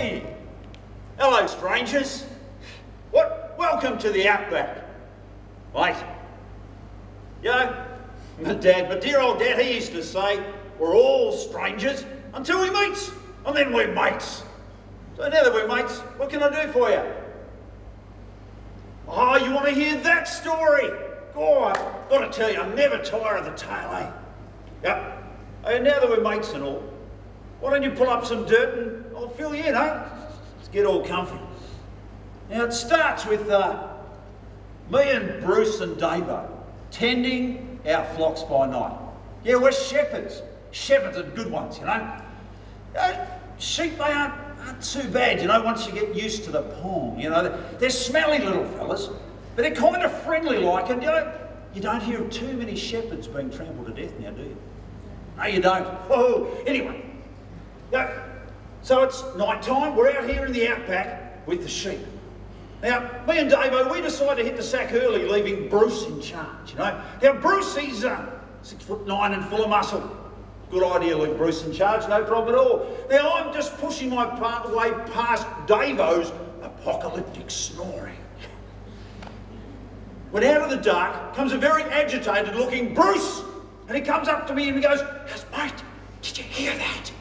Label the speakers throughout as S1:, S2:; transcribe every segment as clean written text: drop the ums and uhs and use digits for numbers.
S1: Hey! Hello, strangers. Welcome to the Outback. Mate, you know, my dear old dad, he used to say, we're all strangers until we meet, and then we're mates. So now that we're mates, what can I do for you? Oh, you want to hear that story? Oh, I've got to tell you, I never tire of the tale, eh? Yep. And now that we're mates and all, why don't you pull up some dirt and I'll fill you in, eh? Let's get all comfy. Now it starts with me and Bruce and Davo tending our flocks by night. Yeah, we're shepherds. Shepherds are good ones, you know. Sheep, they aren't too bad, you know, once you get used to the palm. You know, they're smelly little fellas, but they're kind of friendly like, and you know, you don't hear of too many shepherds being trampled to death now, do you? No, you don't. Oh, anyway. Yeah, so it's night time, we're out here in the outback with the sheep. Now, me and Davo, we decided to hit the sack early, leaving Bruce in charge, you know. Now, Bruce, he's 6'9" and full of muscle. Good idea, leave Bruce in charge, no problem at all. Now, I'm just pushing my way past Davo's apocalyptic snoring. When out of the dark comes a very agitated-looking Bruce, and he comes up to me and he goes, mate, did you hear that?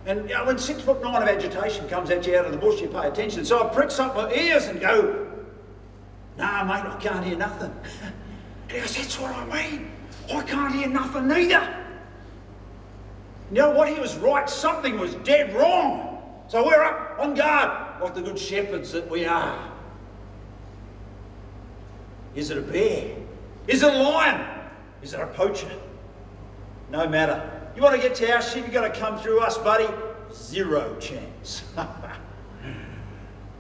S1: And you know, when 6'9" of agitation comes at you out of the bush, you pay attention. So I pricks up my ears and go, nah, mate, I can't hear nothing. And he goes, that's what I mean. I can't hear nothing neither. You know what? He was right. Something was dead wrong. So we're up on guard, like the good shepherds that we are. Is it a bear? Is it a lion? Is it a poacher? No matter. You want to get to our sheep, you've got to come through us, buddy. Zero chance.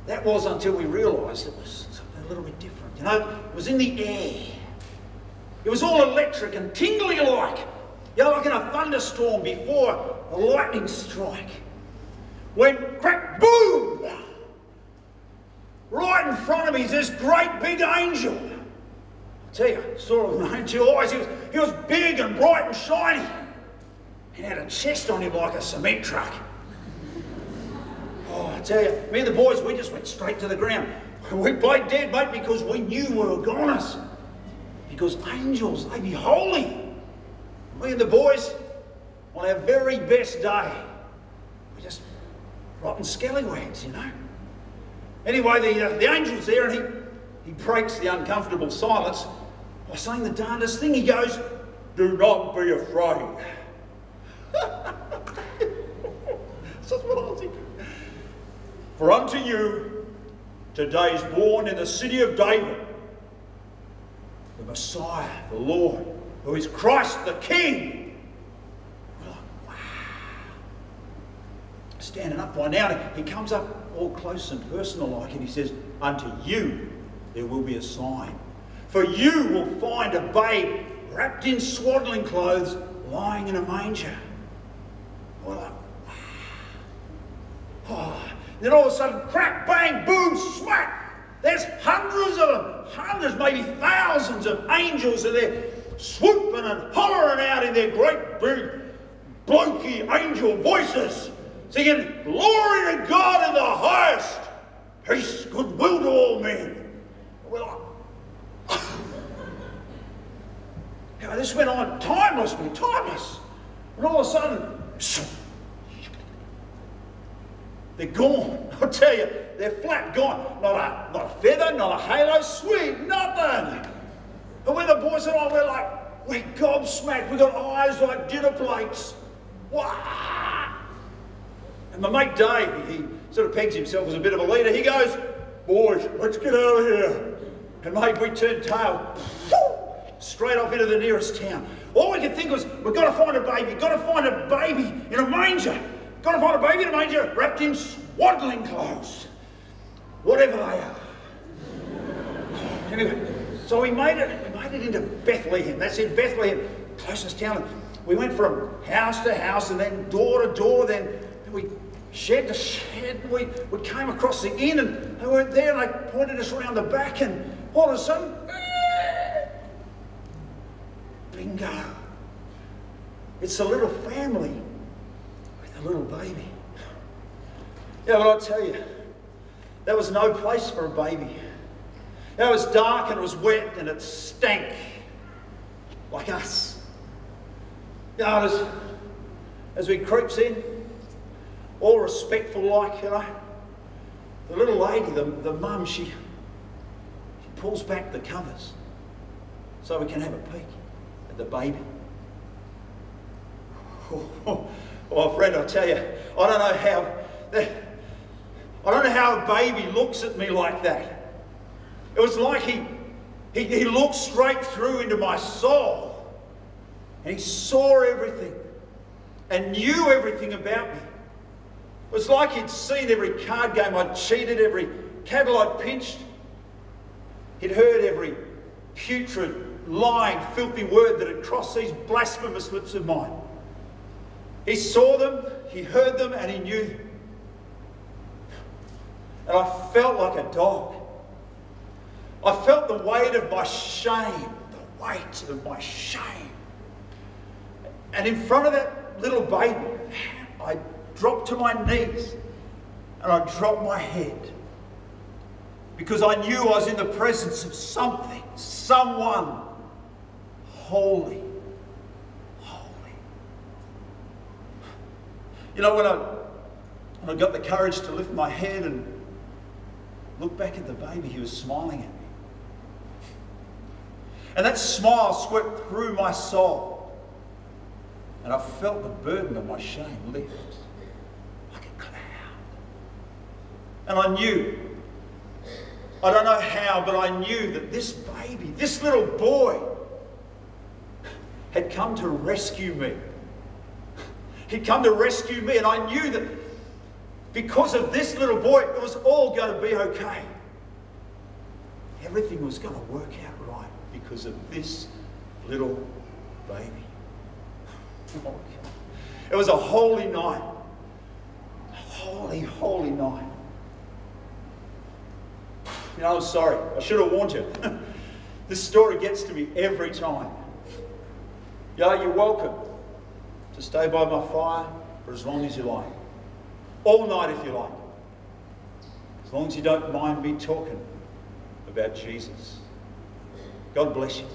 S1: That was until we realised it was something a little bit different. You know, it was in the air. It was all electric and tingly like. You know, like in a thunderstorm before a lightning strike. When crack, boom! Right in front of me is this great big angel. I tell you, I saw him with my own two eyes. He was big and bright and shiny. He had a chest on him like a cement truck. Oh, I tell you, me and the boys, we just went straight to the ground. We played dead, mate, because we knew we were goners. Because angels, they be holy. Me and the boys, on our very best day, we're just rotten scallywags, you know. Anyway, the angel's there and he breaks the uncomfortable silence by saying the darndest thing. He goes, do not be afraid. That's what I was thinking. For unto you today is born in the city of David the Messiah, the Lord, who is Christ the King. We're like, wow. Standing up by now, he comes up all close and personal like, and he says, unto you there will be a sign. For you will find a babe wrapped in swaddling clothes, lying in a manger. We're like, wow. Oh. Then all of a sudden, crack, bang, boom, smack. There's hundreds of them, hundreds, maybe thousands of angels, and they're swooping and hollering out in their great big blokey angel voices, singing, glory to God in the highest, peace, goodwill to all men. We're like, you know, this went on timelessly, timeless. And all of a sudden, they're gone. I tell you, they're flat gone. Not a feather, not a halo, sweet, nothing. And when the boys and I, we're gobsmacked. We've got eyes like dinner plates. Wow. And my mate Dave, he sort of pegs himself as a bit of a leader. He goes, boys, let's get out of here. And mate, we turned tail straight off into the nearest town. All we could think was, we've got to find a baby. Got to find a baby in a manger. Got to find a baby in a manger wrapped in swaddling clothes. Whatever they are. Anyway, so we made it into Bethlehem. That's it, Bethlehem, closest town. We went from house to house and then door to door. Then we shed to shed. We came across the inn and they weren't there. And they pointed us around the back and all of a sudden, bingo. It's a little family with a little baby. Yeah, but I tell you, there was no place for a baby. It was dark and it was wet and it stank like us. You know, as we creeps in, all respectful like, you know, the little lady, the mum, she pulls back the covers so we can have a peek at the baby. Well, friend, I tell you, I don't know how a baby looks at me like that. It was like he looked straight through into my soul, and he saw everything and knew everything about me. It was like he'd seen every card game I'd cheated, every cattle I'd pinched. He'd heard every putrid, lying, filthy word that had crossed these blasphemous lips of mine. He saw them, he heard them, and he knew them. And I felt like a dog. I felt the weight of my shame, the weight of my shame. And in front of that little baby, I dropped to my knees and I dropped my head, because I knew I was in the presence of something, someone holy. You know, when I got the courage to lift my head and look back at the baby, he was smiling at me. And that smile swept through my soul. And I felt the burden of my shame lift like a cloud. And I knew, I don't know how, but I knew that this baby, this little boy, had come to rescue me. He'd come to rescue me, and I knew that because of this little boy, it was all going to be okay. Everything was going to work out right because of this little baby. It was a holy night. Holy, holy night. You know, I'm sorry. I should have warned you. This story gets to me every time. Yeah, you're welcome to stay by my fire for as long as you like. All night if you like. As long as you don't mind me talking about Jesus. God bless you.